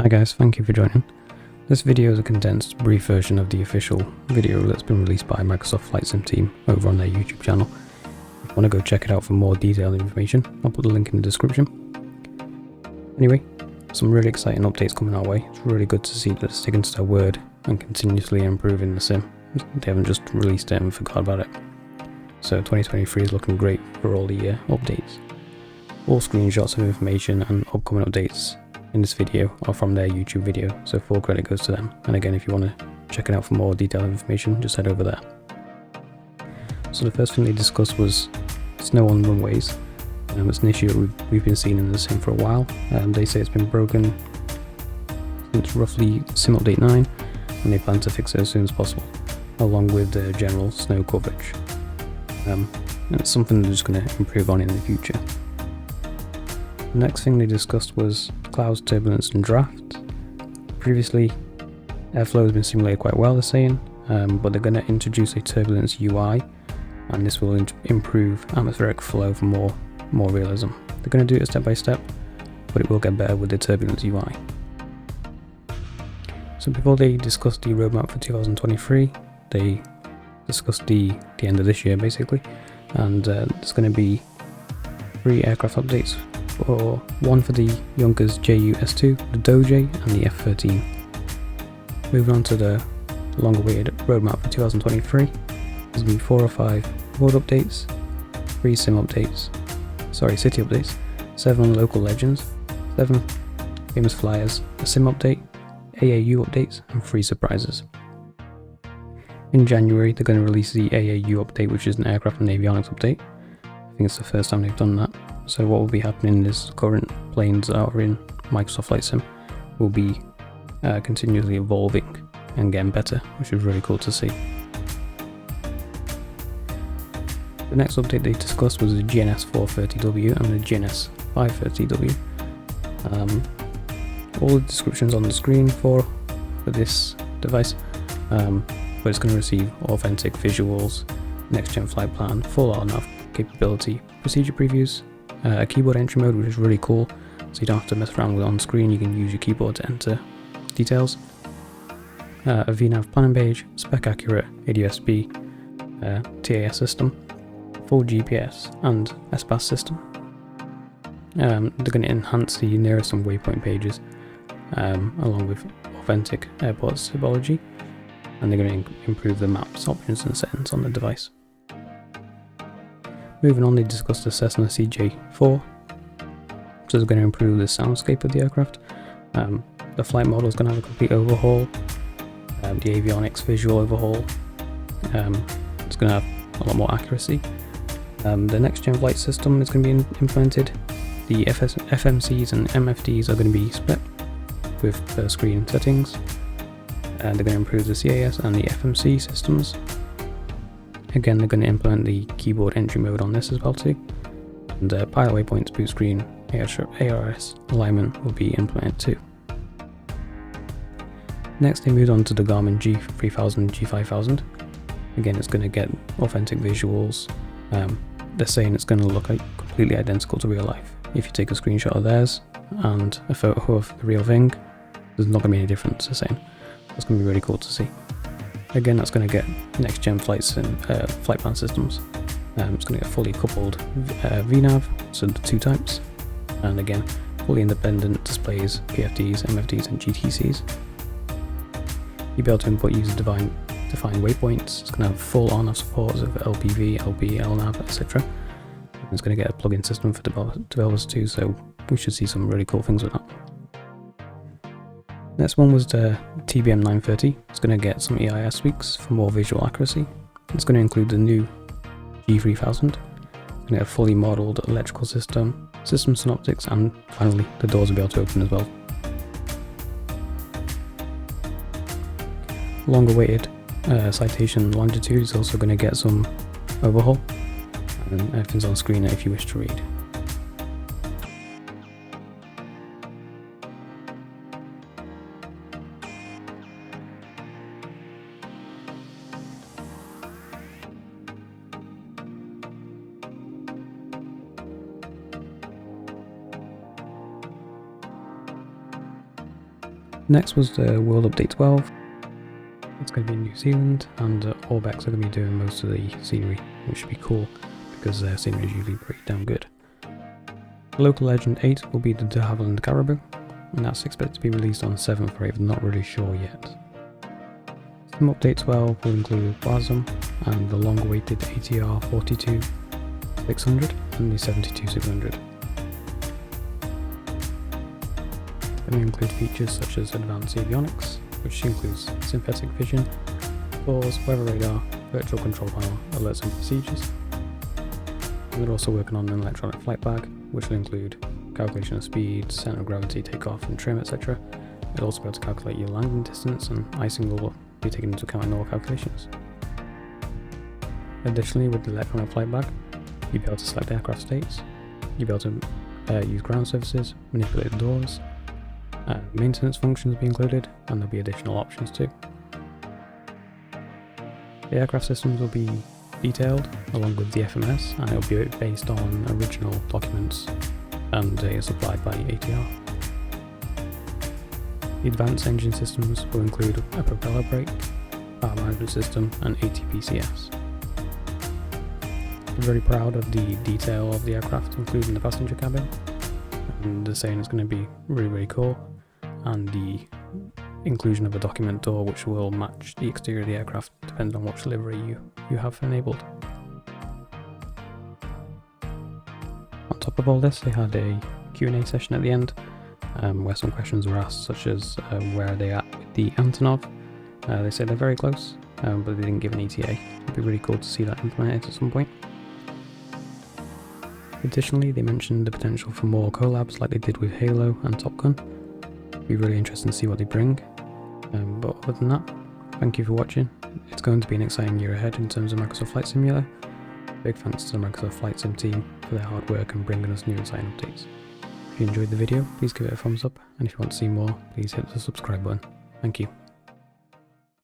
Hi guys, thank you for joining. This video is a condensed, brief version of the official video that's been released by Microsoft Flight Sim team over on their YouTube channel. If you want to go check it out for more detailed information, I'll put the link in the description. Anyway, some really exciting updates coming our way. It's really good to see that they're sticking to their word and continuously improving the sim. They haven't just released it and forgot about it. So 2023 is looking great for all the updates. All screenshots of information and upcoming updates in this video are from their YouTube video, so full credit goes to them. And again, if you want to check it out for more detailed information, just head over there. So the first thing they discussed was snow on runways. It's an issue that we've been seeing in the sim for a while. They say it's been broken since roughly sim update 9, and they plan to fix it as soon as possible, along with the general snow coverage. And it's something they're just going to improve on in the future. The next thing they discussed was clouds, turbulence and draft. Previously, airflow has been simulated quite well, they're saying, but they're going to introduce a turbulence UI, and this will improve atmospheric flow for more realism. They're going to do it step by step, but it will get better with the turbulence UI. So before they discussed the roadmap for 2023, they discussed the end of this year basically, and there's going to be 3 aircraft updates. One for the Junkers WU12, the Doge and the F-13. Moving on to the longer awaited roadmap for 2023, there's going to be 4 or 5 world updates, 3 city updates, 7 local legends, 7 famous flyers, a sim update, AAU updates and 3 surprises. In January they're going to release the AAU update, which is an aircraft and avionics update. I think it's the first time they've done that. So what will be happening is current planes that are in Microsoft Flight Sim will be continually evolving and getting better, which is really cool to see. The next update they discussed was the GNS 430W and the GNS 530W. All the descriptions on the screen for this device, but it's going to receive authentic visuals, next-gen flight plan, full RNAV capability, procedure previews, a keyboard entry mode, which is really cool, so you don't have to mess around with it on screen. You can use your keyboard to enter details, a VNAV planning page, spec accurate ADSB TAS system, full GPS and SPAS system. They're going to enhance the nearest and waypoint pages, along with authentic airport symbology, and they're going to improve the maps, options and settings on the device. Moving on, they discussed the Cessna CJ4, so it's going to improve the soundscape of the aircraft. The flight model is going to have a complete overhaul, the avionics visual overhaul. It's going to have a lot more accuracy. The next gen flight system is going to be implemented. The FMCs and MFDs are going to be split with per screen settings, and they're going to improve the CAS and the FMC systems. Again, they're going to implement the keyboard entry mode on this as well too, and pilot waypoints, boot screen, ARS alignment will be implemented too. Next they moved on to the Garmin G3000, G5000. Again, it's going to get authentic visuals. They're saying it's going to look completely identical to real life. If you take a screenshot of theirs and a photo of the real thing, there's not going to be any difference, they're saying. That's going to be really cool to see. Again, that's going to get next gen flight plan systems. It's going to get fully coupled VNAV, so the 2 types, and again, fully independent displays, PFDs, MFDs and GTCs. You'll be able to input user-defined waypoints. It's going to have full RNAV support of LPV, LB, LNAV, etc. It's going to get a plugin system for developers too, so we should see some really cool things with that. Next one was the TBM 930. It's going to get some EIS tweaks for more visual accuracy. It's going to include the new G3000. It's going to get a fully modelled electrical system synoptics, and finally the doors will be able to open as well. Long awaited citation longitude is also going to get some overhaul, and everything's on screen if you wish to read. Next was the World Update 12. It's going to be in New Zealand, and Orbex are going to be doing most of the scenery, which should be cool because their scenery is usually pretty damn good. Local Legend 8 will be the de Havilland Caribou, and that's expected to be released on 7th or 8th, not really sure yet. Sim Update 12 will include Wasm and the long-awaited ATR 42-600 and the 72-600. They may include features such as advanced avionics, which includes synthetic vision, doors, weather radar, virtual control panel, alerts and procedures. And they're also working on an electronic flight bag, which will include calculation of speed, center of gravity, takeoff and trim, etc. It'll also be able to calculate your landing distance, and icing will be taken into account in all calculations. Additionally, with the electronic flight bag, you'll be able to select aircraft states, you'll be able to use ground surfaces, manipulate the doors, maintenance functions will be included, and there'll be additional options too. The aircraft systems will be detailed along with the FMS, and it'll be based on original documents and data supplied by ATR. The advanced engine systems will include a propeller brake, power management system, and ATPCS. I'm very proud of the detail of the aircraft, including the passenger cabin, and they're saying it's going to be really cool, and the inclusion of a document door which will match the exterior of the aircraft depending on which livery you have enabled. On top of all this, they had a Q&A session at the end where some questions were asked, such as where are they at with the Antonov. They said they're very close, but they didn't give an ETA. It'd be really cool to see that implemented at some point. Additionally, they mentioned the potential for more collabs like they did with Halo and Top Gun. It'd be really interesting to see what they bring. But other than that, thank you for watching. It's going to be an exciting year ahead in terms of Microsoft Flight Simulator. Big thanks to the Microsoft Flight Sim team for their hard work and bringing us new exciting updates. If you enjoyed the video, please give it a thumbs up, and if you want to see more, please hit the subscribe button. Thank you.